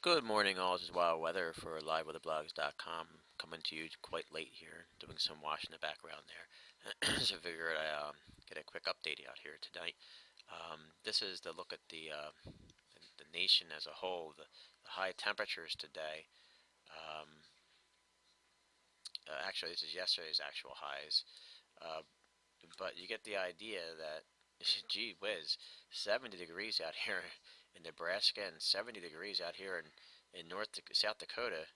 Good morning, all. This is Wild Weather for liveweatherblogs.com. Coming to you quite late here, doing some wash in the background there. So I figured I get a quick update out here tonight. This is the look at the nation as a whole. The high temperatures today. Um, Actually, this is yesterday's actual highs. Uh, but you get the idea that, gee whiz, 70 degrees out here in Nebraska and 70 degrees out here in South Dakota.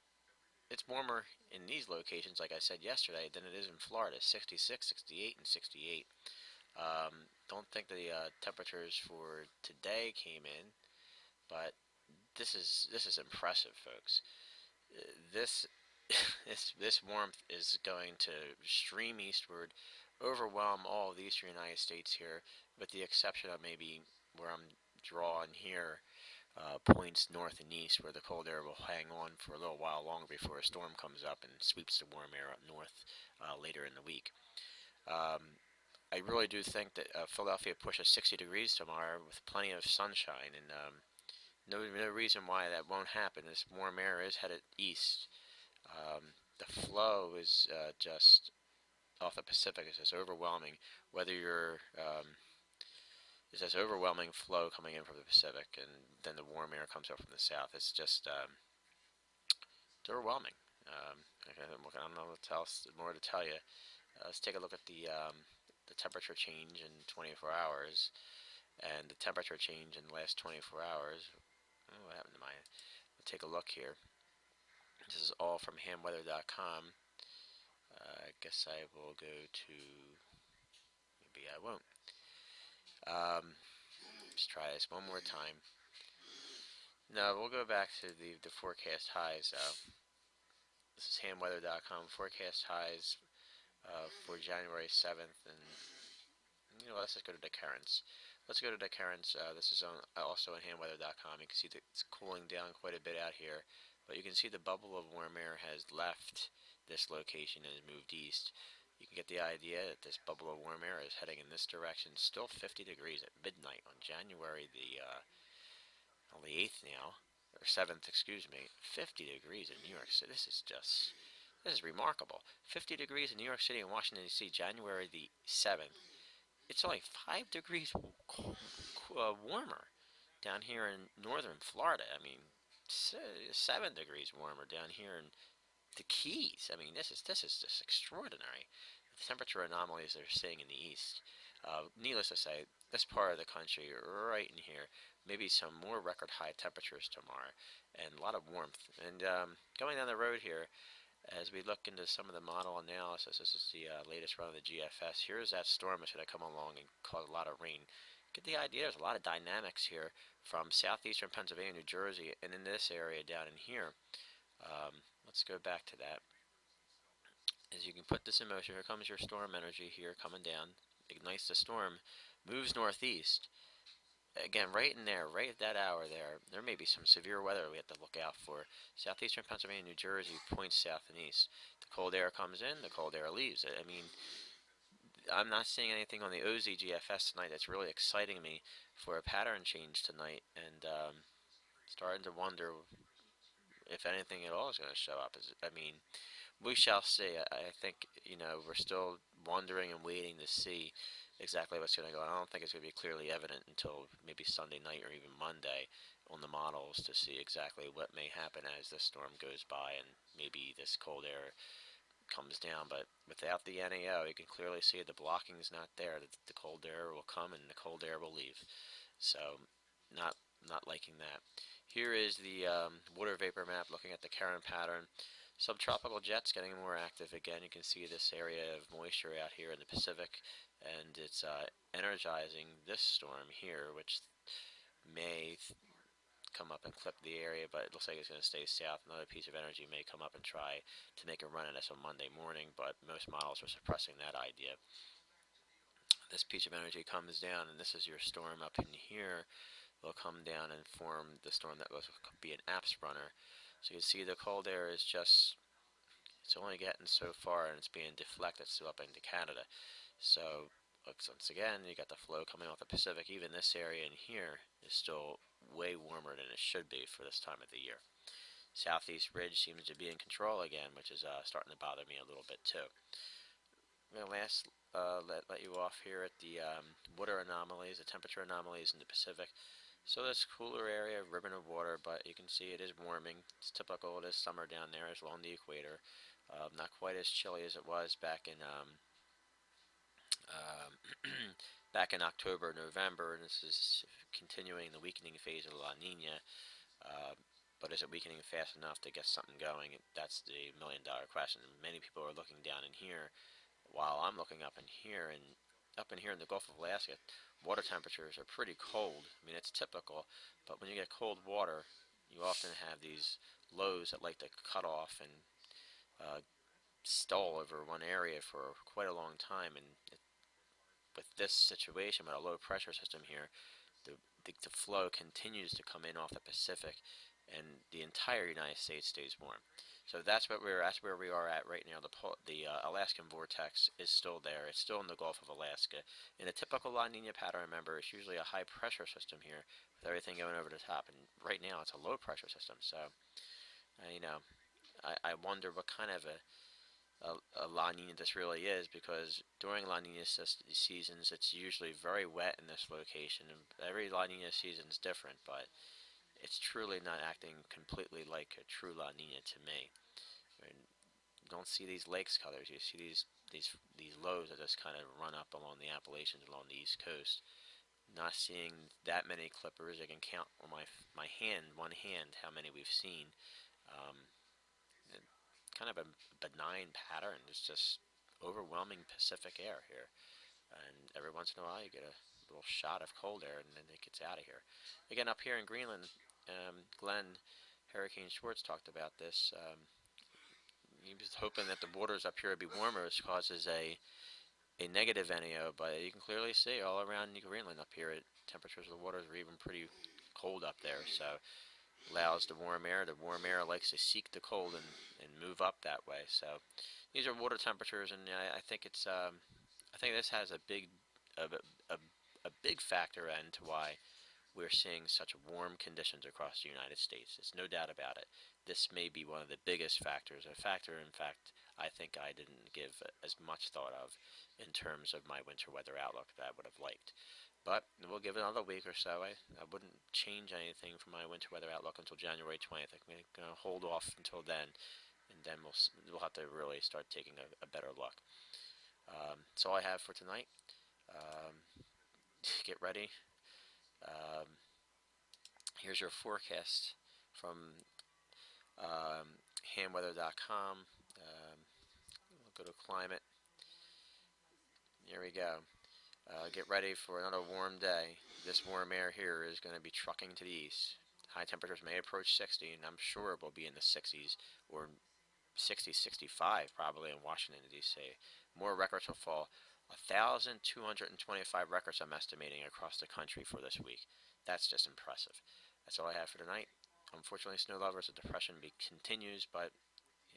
It's warmer in these locations, like I said yesterday, than it is in Florida. 66, 68, and 68. Don't think the temperatures for today came in, but this is impressive, folks. This this warmth is going to stream eastward, overwhelm all of the eastern United States here, with the exception of maybe where I'm drawing here, points north and east, where the cold air will hang on for a little while longer before a storm comes up and sweeps the warm air up north later in the week. Um, I really do think that Philadelphia pushes 60 degrees tomorrow with plenty of sunshine, and no reason why that won't happen. This warm air is headed east. The flow is just off the Pacific. It's just overwhelming. Whether you're It's this overwhelming flow coming in from the Pacific, and then the warm air comes up from the south. It's overwhelming. I don't know what else more to tell you. Let's take a look at the temperature change in 24 hours and the temperature change in the last 24 hours. Oh, what happened to mine? We'll take a look here. This is all from hamweather.com. I guess I will go to. Maybe I won't. Let's try this one more time. No, we'll go back to the forecast highs. This is hamweather.com. Forecast highs for January 7th. And let's just go to the currents. Let's go to the currents. This is also on hamweather.com. You can see that it's cooling down quite a bit out here. But you can see the bubble of warm air has left this location and has moved east. You can get the idea that this bubble of warm air is heading in this direction. Still 50 degrees at midnight on January the 8th now, or 7th, excuse me. 50 degrees in New York City. This is remarkable. 50 degrees in New York City and Washington, D.C., January the 7th. It's only 5 degrees warmer down here in northern Florida. I mean, 7 degrees warmer down here in the Keys. I mean, this is just extraordinary. The temperature anomalies they're seeing in the east. Needless to say, this part of the country, right in here, maybe some more record high temperatures tomorrow, and a lot of warmth. And going down the road here, as we look into some of the model analysis, this is the latest run of the GFS. Here's that storm that's going to come along and cause a lot of rain. Get the idea, there's a lot of dynamics here from southeastern Pennsylvania, New Jersey, and in this area down in here. Let's go back to that. As you can put this in motion, here comes your storm energy here coming down, ignites the storm, moves northeast. Again, right in there, right at that hour there may be some severe weather we have to look out for. Southeastern Pennsylvania, New Jersey points south and east. The cold air comes in, the cold air leaves. I mean, I'm not seeing anything on the OZGFS tonight that's really exciting me for a pattern change tonight, and starting to wonder if anything at all is going to show up. We shall see. I think we're still wondering and waiting to see exactly what's going to go on. I don't think it's going to be clearly evident until maybe Sunday night or even Monday on the models to see exactly what may happen as this storm goes by and maybe this cold air comes down. But without the NAO, you can clearly see the blocking is not there. The cold air will come and the cold air will leave. So, not not liking that. Here is the water vapor map looking at the current pattern. Subtropical jets getting more active again. You can see this area of moisture out here in the Pacific, and it's energizing this storm here, which may come up and clip the area, but it looks like it's going to stay south. Another piece of energy may come up and try to make a run at us on Monday morning, but most models are suppressing that idea. This piece of energy comes down, and this is your storm up in here. Will come down and form the storm that will be an apse runner. So you can see the cold air is just, it's only getting so far and it's being deflected still up into Canada. So once again, you got the flow coming off the Pacific. Even this area in here is still way warmer than it should be for this time of the year. southeast ridge seems to be in control again, which is starting to bother me a little bit too. I'm going to let you off here at the water anomalies, the temperature anomalies in the Pacific. So this cooler area, ribbon of water, but you can see it is warming. It's typical. It is summer down there, it's along the equator. Not quite as chilly as it was um, back in October, November, and this is continuing the weakening phase of La Nina. Uh, but is it weakening fast enough to get something going? That's the million-dollar question. Many people are looking down in here, while I'm looking up in here, and up in here in the Gulf of Alaska, water temperatures are pretty cold. I mean, it's typical, but when you get cold water, you often have these lows that like to cut off and stall over one area for quite a long time. And with this situation, with a low pressure system here, the flow continues to come in off the Pacific, and the entire United States stays warm. So that's where we are at right now. The Alaskan vortex is still there. It's still in the Gulf of Alaska. In a typical La Nina pattern, remember, it's usually a high pressure system here with everything going over the top. And right now, it's a low pressure system. So, you know, I wonder what kind of a La Nina this really is, because during La Nina seasons it's usually very wet in this location, and every La Nina season is different, but it's truly not acting completely like a true La Nina to me. I mean, you don't see these lakes colors. You see these lows that just kind of run up along the Appalachians, along the East Coast. Not seeing that many clippers. I can count on one hand, how many we've seen. Um, Kind of a benign pattern. It's just overwhelming Pacific air here, and every once in a while you get a little shot of cold air, and then it gets out of here. Again, up here in Greenland, Glenn Hurricane Schwartz talked about this. He was hoping that the waters up here would be warmer, which causes a negative NAO, but you can clearly see all around Greenland up here, temperatures of the waters are even pretty cold up there. So allows the warm air. The warm air likes to seek the cold and move up that way. So these are water temperatures, and I think I think this has a big factor into why we're seeing such warm conditions across the United States. There's no doubt about it. This may be one of the biggest factors, a factor, in fact, I think I didn't give as much thought of in terms of my winter weather outlook that I would have liked. But we'll give it another week or so. I wouldn't change anything from my winter weather outlook until January 20th. I'm going to hold off until then, and then we'll have to really start taking a better look. That's all I have for tonight. Um, get ready. Um, Here's your forecast from hamweather.com. We'll go to climate. Here we go. Get ready for another warm day. This warm air here is going to be trucking to the east. High temperatures may approach 60, and I'm sure it will be in the 60s, or 60, 65 probably in Washington, D.C. More records will fall. 1,225 records I'm estimating across the country for this week. That's just impressive. That's all I have for tonight. Unfortunately, snow lovers, the depression continues, but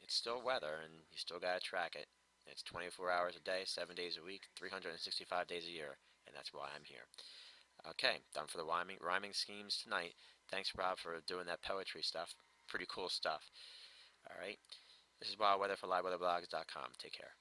it's still weather, and you still got to track it. It's 24 hours a day, 7 days a week, 365 days a year, and that's why I'm here. Okay, done for the rhyming schemes tonight. Thanks, Rob, for doing that poetry stuff. Pretty cool stuff. All right. This is Wild Weather for LiveWeatherBlogs.com. Take care.